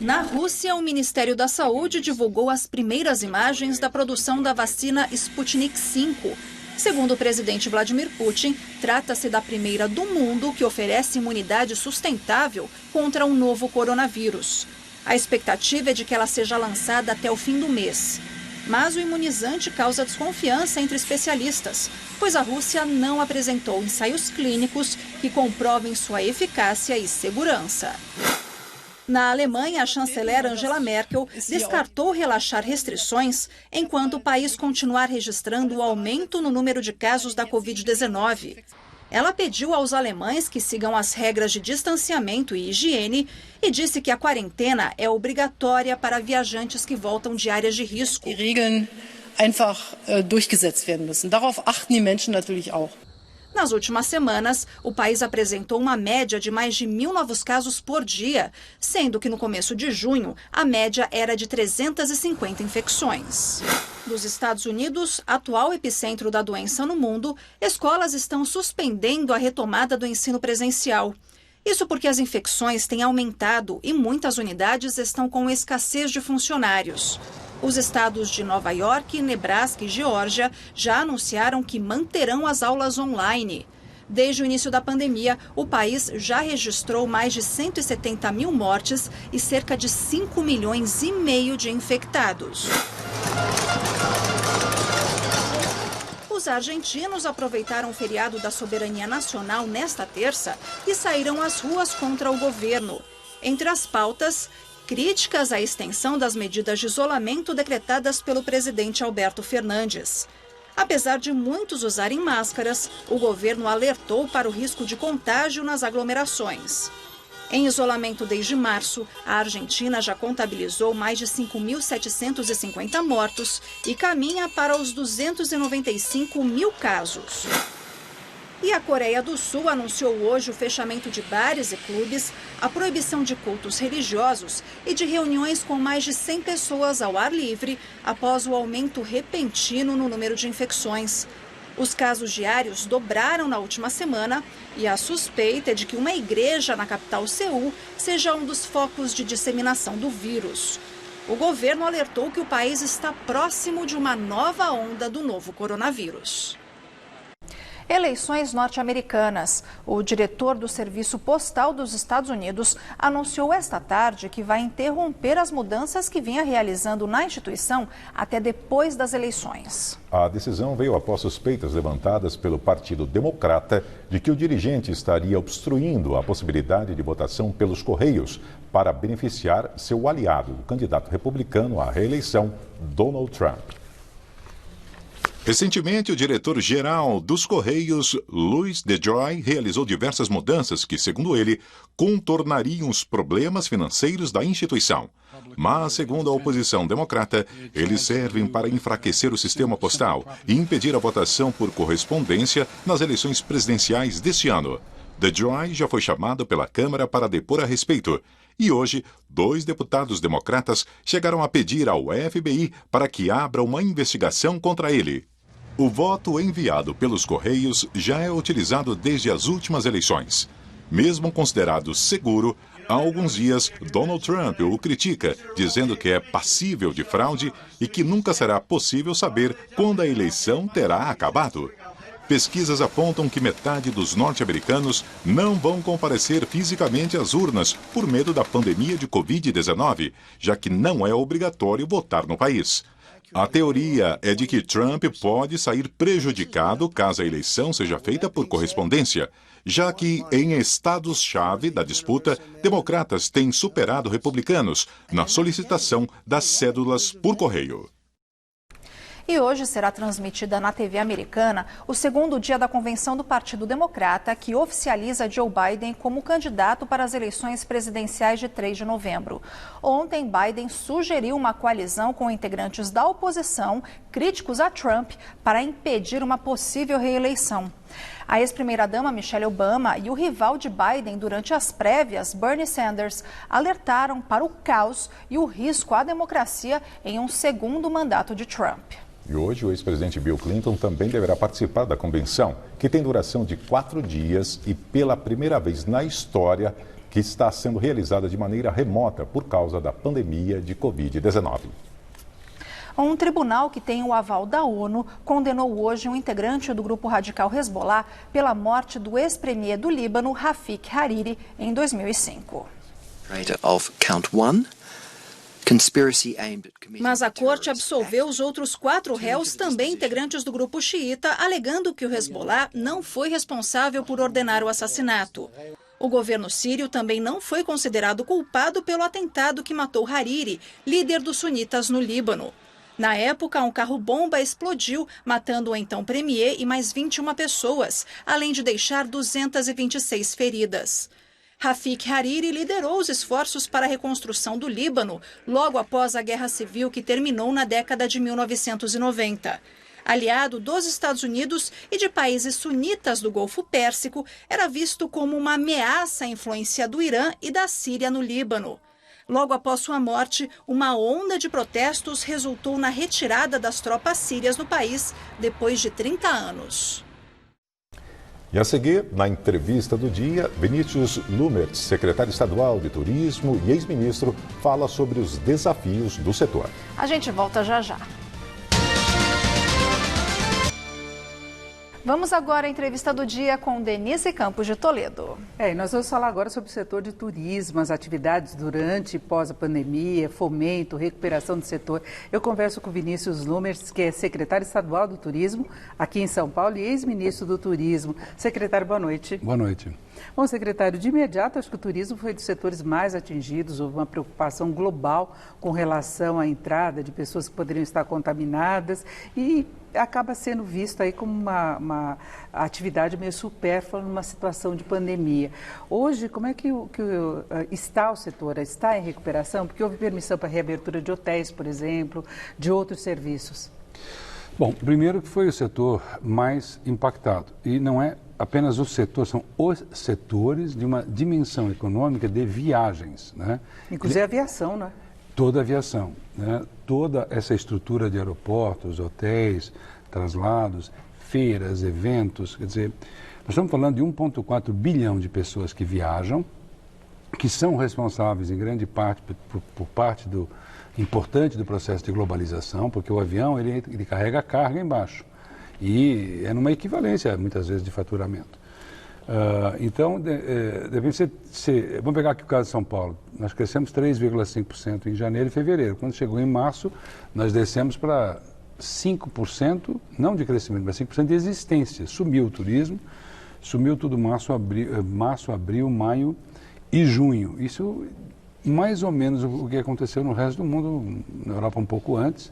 Na Rússia, o Ministério da Saúde divulgou as primeiras imagens da produção da vacina Sputnik V. Segundo o presidente Vladimir Putin, trata-se da primeira do mundo que oferece imunidade sustentável contra um novo coronavírus. A expectativa é de que ela seja lançada até o fim do mês. Mas o imunizante causa desconfiança entre especialistas, pois a Rússia não apresentou ensaios clínicos que comprovem sua eficácia e segurança. Na Alemanha, a chanceler Angela Merkel descartou relaxar restrições enquanto o país continuar registrando o aumento no número de casos da Covid-19. Ela pediu aos alemães que sigam as regras de distanciamento e higiene e disse que a quarentena é obrigatória para viajantes que voltam de áreas de risco. Die Regeln einfach durchgesetzt werden müssen. Darauf achten die Menschen natürlich auch. Nas últimas semanas, o país apresentou uma média de mais de 1.000 novos casos por dia, sendo que no começo de junho a média era de 350 infecções. Nos Estados Unidos, atual epicentro da doença no mundo, escolas estão suspendendo a retomada do ensino presencial. Isso porque as infecções têm aumentado e muitas unidades estão com escassez de funcionários. Os estados de Nova York, Nebraska e Geórgia já anunciaram que manterão as aulas online. Desde o início da pandemia, o país já registrou mais de 170 mil mortes e cerca de 5,5 milhões de infectados. Os argentinos aproveitaram o feriado da soberania nacional nesta terça e saíram às ruas contra o governo. Entre as pautas, críticas à extensão das medidas de isolamento decretadas pelo presidente Alberto Fernandes. Apesar de muitos usarem máscaras, o governo alertou para o risco de contágio nas aglomerações. Em isolamento desde março, a Argentina já contabilizou mais de 5.750 mortos e caminha para os 295 mil casos. E a Coreia do Sul anunciou hoje o fechamento de bares e clubes, a proibição de cultos religiosos e de reuniões com mais de 100 pessoas ao ar livre após o aumento repentino no número de infecções. Os casos diários dobraram na última semana e a suspeita é de que uma igreja na capital Seul seja um dos focos de disseminação do vírus. O governo alertou que o país está próximo de uma nova onda do novo coronavírus. Eleições norte-americanas. O diretor do Serviço Postal dos Estados Unidos anunciou esta tarde que vai interromper as mudanças que vinha realizando na instituição até depois das eleições. A decisão veio após suspeitas levantadas pelo Partido Democrata de que o dirigente estaria obstruindo a possibilidade de votação pelos Correios para beneficiar seu aliado, o candidato republicano à reeleição, Donald Trump. Recentemente, o diretor-geral dos Correios, Louis DeJoy, realizou diversas mudanças que, segundo ele, contornariam os problemas financeiros da instituição. Mas, segundo a oposição democrata, eles servem para enfraquecer o sistema postal e impedir a votação por correspondência nas eleições presidenciais deste ano. DeJoy já foi chamado pela Câmara para depor a respeito. E hoje, 2 deputados democratas chegaram a pedir ao FBI para que abra uma investigação contra ele. O voto enviado pelos Correios já é utilizado desde as últimas eleições. Mesmo considerado seguro, há alguns dias Donald Trump o critica, dizendo que é passível de fraude e que nunca será possível saber quando a eleição terá acabado. Pesquisas apontam que metade dos norte-americanos não vão comparecer fisicamente às urnas por medo da pandemia de Covid-19, já que não é obrigatório votar no país. A teoria é de que Trump pode sair prejudicado caso a eleição seja feita por correspondência, já que em estados-chave da disputa, democratas têm superado republicanos na solicitação das cédulas por correio. E hoje será transmitida na TV americana o segundo dia da convenção do Partido Democrata, que oficializa Joe Biden como candidato para as eleições presidenciais de 3 de novembro. Ontem, Biden sugeriu uma coalizão com integrantes da oposição, críticos a Trump, para impedir uma possível reeleição. A ex-primeira-dama Michelle Obama e o rival de Biden durante as prévias, Bernie Sanders, alertaram para o caos e o risco à democracia em um segundo mandato de Trump. E hoje o ex-presidente Bill Clinton também deverá participar da convenção, que tem duração de 4 dias e pela primeira vez na história que está sendo realizada de maneira remota por causa da pandemia de Covid-19. Um tribunal que tem o aval da ONU condenou hoje um integrante do grupo radical Hezbollah pela morte do ex-premier do Líbano, Rafik Hariri, em 2005. Mas a corte absolveu os outros 4 réus, também integrantes do grupo xiita, alegando que o Hezbollah não foi responsável por ordenar o assassinato. O governo sírio também não foi considerado culpado pelo atentado que matou Hariri, líder dos sunitas no Líbano. Na época, um carro-bomba explodiu, matando o então premier e mais 21 pessoas, além de deixar 226 feridas. Rafik Hariri liderou os esforços para a reconstrução do Líbano logo após a guerra civil que terminou na década de 1990. Aliado dos Estados Unidos e de países sunitas do Golfo Pérsico, era visto como uma ameaça à influência do Irã e da Síria no Líbano. Logo após sua morte, uma onda de protestos resultou na retirada das tropas sírias do país depois de 30 anos. E a seguir, na entrevista do dia, Vinícius Lumertz, secretário estadual de Turismo e ex-ministro, fala sobre os desafios do setor. A gente volta já já. Vamos agora à entrevista do dia com Denise Campos de Toledo. E nós vamos falar agora sobre o setor de turismo, as atividades durante e pós a pandemia, fomento, recuperação do setor. Eu converso com Vinícius Lumertz, que é secretário estadual do Turismo aqui em São Paulo e ex-ministro do Turismo. Secretário, boa noite. Boa noite. Bom, secretário, de imediato, acho que o turismo foi dos setores mais atingidos, houve uma preocupação global com relação à entrada de pessoas que poderiam estar contaminadas e acaba sendo visto aí como uma atividade meio supérflua numa situação de pandemia. Hoje, como é que está o setor? Está em recuperação? Porque houve permissão para reabertura de hotéis, por exemplo, de outros serviços. Bom, primeiro que foi o setor mais impactado. E não é apenas o setor, são os setores de uma dimensão econômica de viagens, né? Inclusive a aviação, né? Toda a aviação, né? Toda essa estrutura de aeroportos, hotéis, traslados, feiras, eventos, quer dizer, nós estamos falando de 1,4 bilhão de pessoas que viajam, que são responsáveis em grande parte por parte importante do processo de globalização, porque o avião ele carrega carga embaixo e é numa equivalência muitas vezes de faturamento. Então, deve ser, vamos pegar aqui o caso de São Paulo, nós crescemos 3,5% em janeiro e fevereiro. Quando chegou em março, nós descemos para 5%, não de crescimento, mas 5% de existência. Sumiu o turismo, sumiu tudo março, abril, maio e junho. Isso mais ou menos o que aconteceu no resto do mundo, na Europa um pouco antes.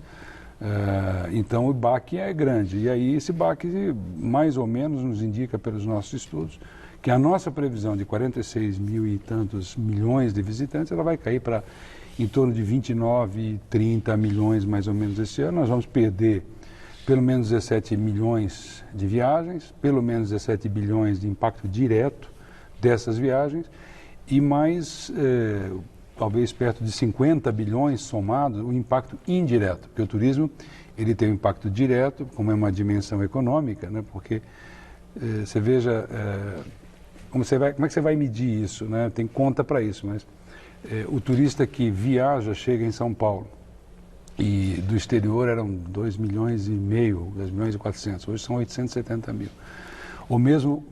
Então o baque é grande. E aí esse baque mais ou menos nos indica pelos nossos estudos que a nossa previsão de 46 mil e tantos milhões de visitantes, ela vai cair para em torno de 29, 30 milhões mais ou menos esse ano. Nós vamos perder pelo menos 17 milhões de viagens, pelo menos 17 bilhões de impacto direto dessas viagens e mais talvez perto de 50 bilhões somados, o impacto indireto, porque o turismo ele tem um impacto direto, como é uma dimensão econômica, né? Porque você veja, como é que você vai medir isso, né? Tem conta para isso, mas o turista que viaja, chega em São Paulo, e do exterior eram 2 milhões e meio, 2 milhões e 400, hoje são 870 mil. Ou mesmo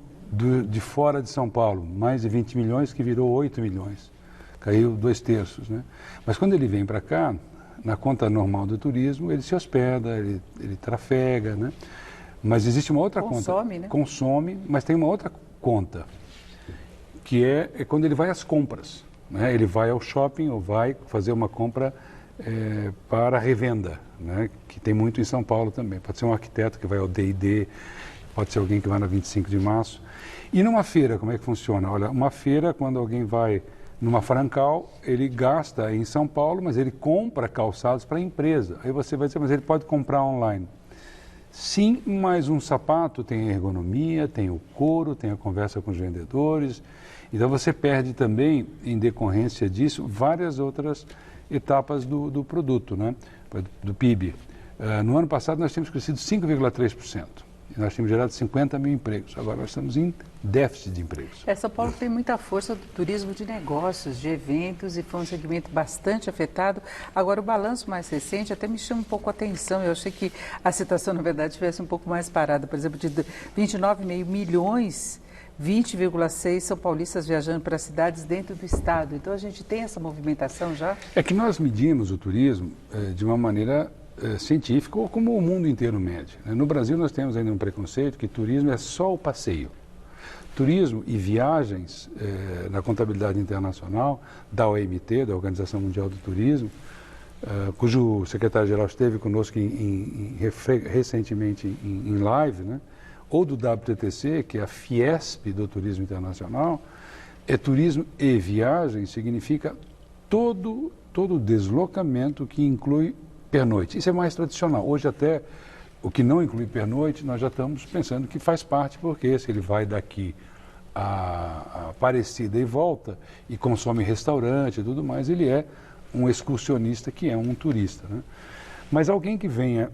de fora de São Paulo, mais de 20 milhões que virou 8 milhões. Caiu 2/3, né? Mas quando ele vem para cá, na conta normal do turismo, ele se hospeda, ele trafega, né? Mas existe uma outra conta. Né? Consome, mas tem uma outra conta, que é quando ele vai às compras, né? Ele vai ao shopping ou vai fazer uma compra para revenda, né? Que tem muito em São Paulo também. Pode ser um arquiteto que vai ao D&D, pode ser alguém que vai na 25 de março. E numa feira, como é que funciona? Olha, uma feira, quando alguém vai numa Francal, ele gasta em São Paulo, mas ele compra calçados para a empresa. Aí você vai dizer, mas ele pode comprar online. Sim, mas um sapato tem a ergonomia, tem o couro, tem a conversa com os vendedores. Então você perde também, em decorrência disso, várias outras etapas do produto, né? Do PIB. No ano passado nós tínhamos crescido 5,3%. E nós tínhamos gerado 50 mil empregos. Agora nós estamos em déficit de empregos. São Paulo tem muita força do turismo de negócios, de eventos, e foi um segmento bastante afetado. Agora, o balanço mais recente até me chama um pouco a atenção. Eu achei que a situação, na verdade, estivesse um pouco mais parada. Por exemplo, de 29,5 milhões, 20,6 são paulistas viajando para cidades dentro do estado. Então, a gente tem essa movimentação já? É que nós medimos o turismo de uma maneira científica, ou como o mundo inteiro mede. No Brasil, nós temos ainda um preconceito que turismo é só o passeio. Turismo e viagens na contabilidade internacional da OMT, da Organização Mundial do Turismo, cujo secretário-geral esteve conosco recentemente em live, né? Ou do WTTC, que é a Fiesp do Turismo Internacional, turismo e viagem significa todo o deslocamento que inclui pernoite. Isso é mais tradicional. Hoje até o que não inclui pernoite, nós já estamos pensando que faz parte, porque se ele vai daqui a Aparecida e volta e consome restaurante e tudo mais, ele é um excursionista que é um turista, né? Mas alguém que venha,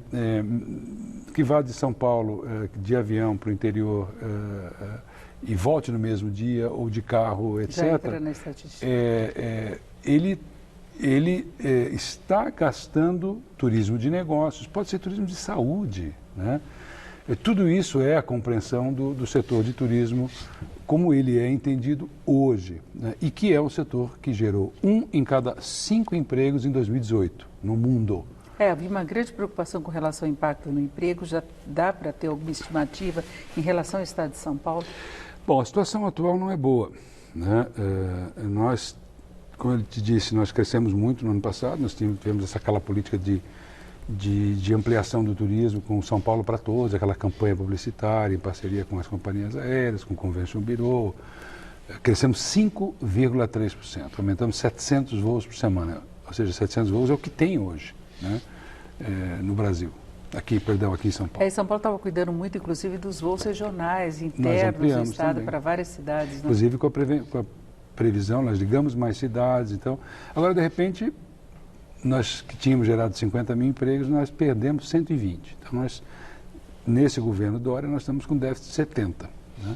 que vá de São Paulo de avião para o interior e volte no mesmo dia, ou de carro, etc., já entra na estatística. Ele está gastando turismo de negócios, pode ser turismo de saúde, né? Tudo isso é a compreensão do setor de turismo como ele é entendido hoje, né? E que é um setor que gerou 1 em cada 5 empregos em 2018 no mundo. Havia uma grande preocupação com relação ao impacto no emprego. Já dá para ter alguma estimativa em relação ao estado de São Paulo? Bom, a situação atual não é boa, né? Nós, como eu te disse, nós crescemos muito no ano passado. Nós tivemos aquela política de ampliação do turismo com São Paulo para Todos, aquela campanha publicitária em parceria com as companhias aéreas, com o Convention Bureau. Crescemos 5,3%, aumentamos 700 voos por semana, ou seja, 700 voos é o que tem hoje, né? No Brasil, aqui em São Paulo. São Paulo estava cuidando muito, inclusive, dos voos regionais, internos do estado, para várias cidades. Né? Inclusive com a previsão, nós ligamos mais cidades. Então, agora, de repente, nós que tínhamos gerado 50 mil empregos, nós perdemos 120. Então, nós, nesse governo Dória, nós estamos com déficit de 70. Né?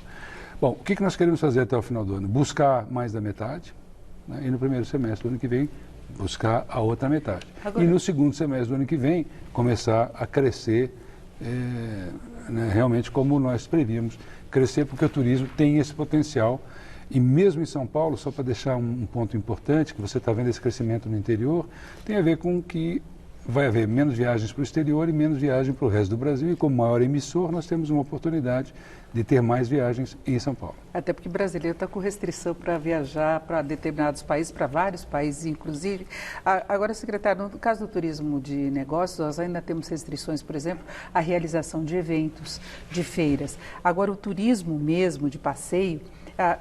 Bom, o que nós queremos fazer até o final do ano? Buscar mais da metade, né? E no primeiro semestre do ano que vem, buscar a outra metade. Agora, e no segundo semestre do ano que vem, começar a crescer, né, realmente como nós prevíamos, crescer, porque o turismo tem esse potencial. E mesmo em São Paulo, só para deixar um ponto importante, que você está vendo esse crescimento no interior, tem a ver com que vai haver menos viagens para o exterior e menos viagem para o resto do Brasil. E como maior emissor, nós temos uma oportunidade de ter mais viagens em São Paulo. Até porque o brasileiro está com restrição para viajar para determinados países, para vários países, inclusive. Agora, secretário, no caso do turismo de negócios, nós ainda temos restrições, por exemplo, a realização de eventos, de feiras. Agora, o turismo mesmo, de passeio,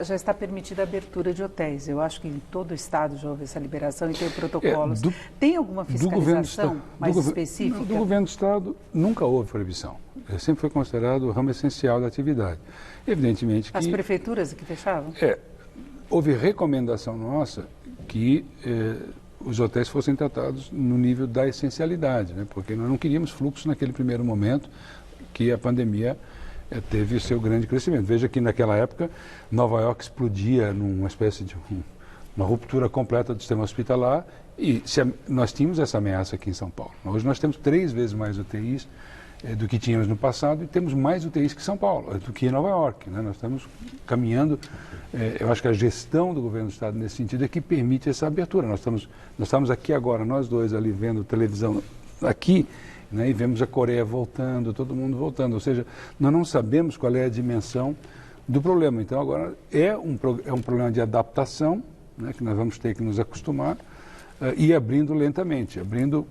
já está permitida a abertura de hotéis. Eu acho que em todo o estado já houve essa liberação e tem protocolos. Tem alguma fiscalização mais específica? Do governo do estado nunca houve proibição. Sempre foi considerado o ramo essencial da atividade. Evidentemente que... As prefeituras que fechavam? Houve recomendação nossa que os hotéis fossem tratados no nível da essencialidade, né? Porque nós não queríamos fluxo naquele primeiro momento que a pandemia teve o seu grande crescimento. Veja que naquela época Nova York explodia numa espécie de uma ruptura completa do sistema hospitalar e nós tínhamos essa ameaça aqui em São Paulo. Hoje nós temos 3 vezes mais UTIs do que tínhamos no passado, e temos mais UTIs que São Paulo, do que Nova York, né? Nós estamos caminhando, eu acho que a gestão do governo do Estado nesse sentido é que permite essa abertura. Nós estamos aqui agora, nós dois ali vendo televisão aqui, né? E vemos a Coreia voltando, todo mundo voltando, ou seja, nós não sabemos qual é a dimensão do problema. Então agora é um problema de adaptação, né? Que nós vamos ter que nos acostumar e abrindo lentamente, abrindo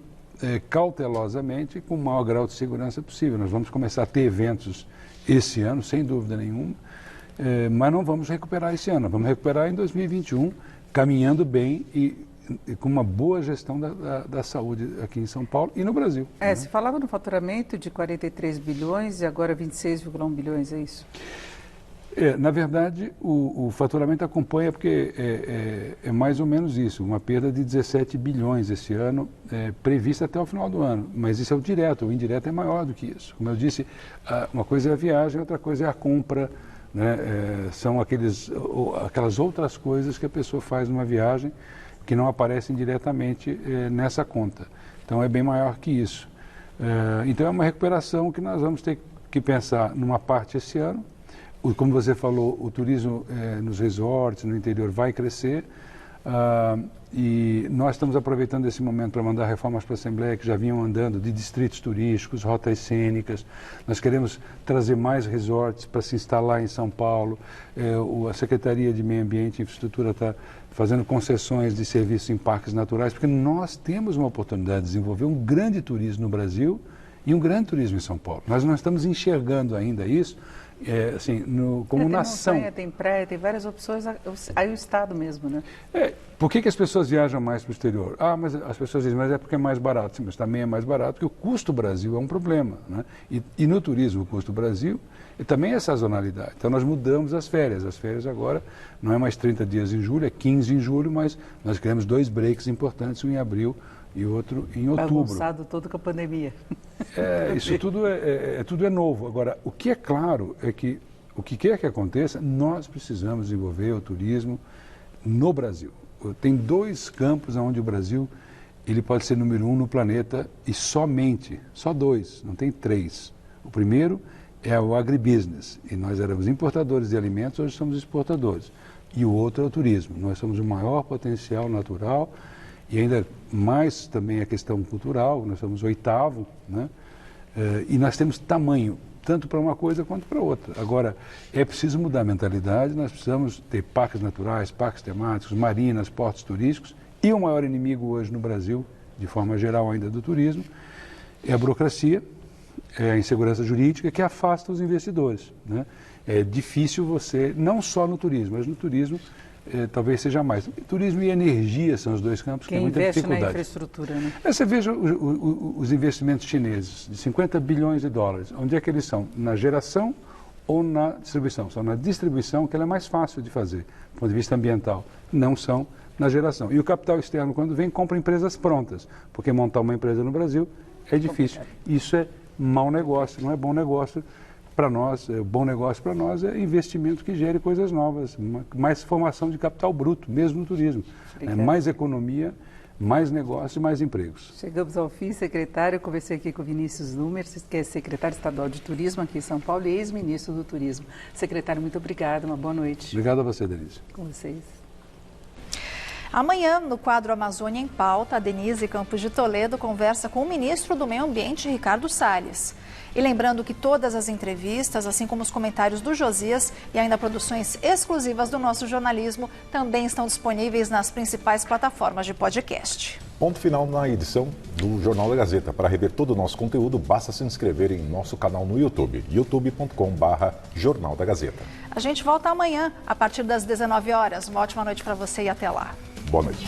cautelosamente, com o maior grau de segurança possível. Nós vamos começar a ter eventos esse ano, sem dúvida nenhuma, mas não vamos recuperar esse ano. Vamos recuperar em 2021, caminhando bem e com uma boa gestão da saúde aqui em São Paulo e no Brasil. Né? Se falava no faturamento de 43 bilhões e agora 26,1 bilhões, é isso? Na verdade, o faturamento acompanha porque é mais ou menos isso, uma perda de 17 bilhões esse ano, prevista até o final do ano. Mas isso é o direto, o indireto é maior do que isso. Como eu disse, uma coisa é a viagem, outra coisa é a compra, né? São aquelas outras coisas que a pessoa faz numa viagem que não aparecem diretamente nessa conta. Então é bem maior que isso. Então é uma recuperação que nós vamos ter que pensar numa parte esse ano. Como você falou, o turismo nos resorts, no interior, vai crescer e nós estamos aproveitando esse momento para mandar reformas para a Assembleia que já vinham andando, de distritos turísticos, rotas cênicas. Nós queremos trazer mais resorts para se instalar em São Paulo. A Secretaria de Meio Ambiente e Infraestrutura está fazendo concessões de serviços em parques naturais, porque nós temos uma oportunidade de desenvolver um grande turismo no Brasil e um grande turismo em São Paulo. Nós não estamos enxergando ainda isso. Assim, como nação. Montanha, tem praia, tem várias opções, aí o Estado mesmo, né? Por que as pessoas viajam mais para o exterior? Mas as pessoas dizem, mas é porque é mais barato. Sim, mas também é mais barato porque o custo Brasil é um problema, né? E no turismo, o custo Brasil também é sazonalidade. Então nós mudamos as férias. As férias agora não é mais 30 dias em julho, é 15 em julho, mas nós criamos 2 breaks importantes, um em abril e outro em outubro. Bagunçado todo com a pandemia. Isso tudo é novo. Agora, o que é claro é que, o que quer que aconteça, nós precisamos desenvolver o turismo no Brasil. Tem 2 campos onde o Brasil ele pode ser número 1 no planeta e só 2, não tem 3. O primeiro é o agribusiness, e nós éramos importadores de alimentos, hoje somos exportadores. E o outro é o turismo. Nós somos o maior potencial natural e ainda mais também a questão cultural, nós somos o 8º, né? E nós temos tamanho, tanto para uma coisa quanto para outra. Agora, é preciso mudar a mentalidade, nós precisamos ter parques naturais, parques temáticos, marinas, portos turísticos, e o maior inimigo hoje no Brasil, de forma geral ainda do turismo, é a burocracia, é a insegurança jurídica que afasta os investidores, né? É difícil você, não só no turismo, mas no turismo talvez seja mais. Turismo e energia são os 2 campos que tem muita dificuldade. Quem investe na infraestrutura, né? Você veja os investimentos chineses, de 50 bilhões de dólares. Onde é que eles são? Na geração ou na distribuição? São na distribuição, que ela é mais fácil de fazer, do ponto de vista ambiental. Não são na geração. E o capital externo, quando vem, compra empresas prontas, porque montar uma empresa no Brasil é difícil. Isso é mau negócio, não é bom negócio para nós. Bom negócio para nós é investimento que gere coisas novas, mais formação de capital bruto, mesmo no turismo. Mais economia, mais negócio e mais empregos. Chegamos ao fim, secretário. Eu conversei aqui com o Vinícius Numer, que é secretário estadual de turismo aqui em São Paulo e ex-ministro do turismo. Secretário, muito obrigado, uma boa noite. Obrigado a você, Denise. Com vocês. Amanhã, no quadro Amazônia em Pauta, a Denise Campos de Toledo conversa com o ministro do Meio Ambiente, Ricardo Salles. E lembrando que todas as entrevistas, assim como os comentários do Josias e ainda produções exclusivas do nosso jornalismo, também estão disponíveis nas principais plataformas de podcast. Ponto final na edição do Jornal da Gazeta. Para rever todo o nosso conteúdo, basta se inscrever em nosso canal no YouTube, youtube.com/Jornal da Gazeta. A gente volta amanhã, a partir das 19 horas. Uma ótima noite para você e até lá. Boa noite.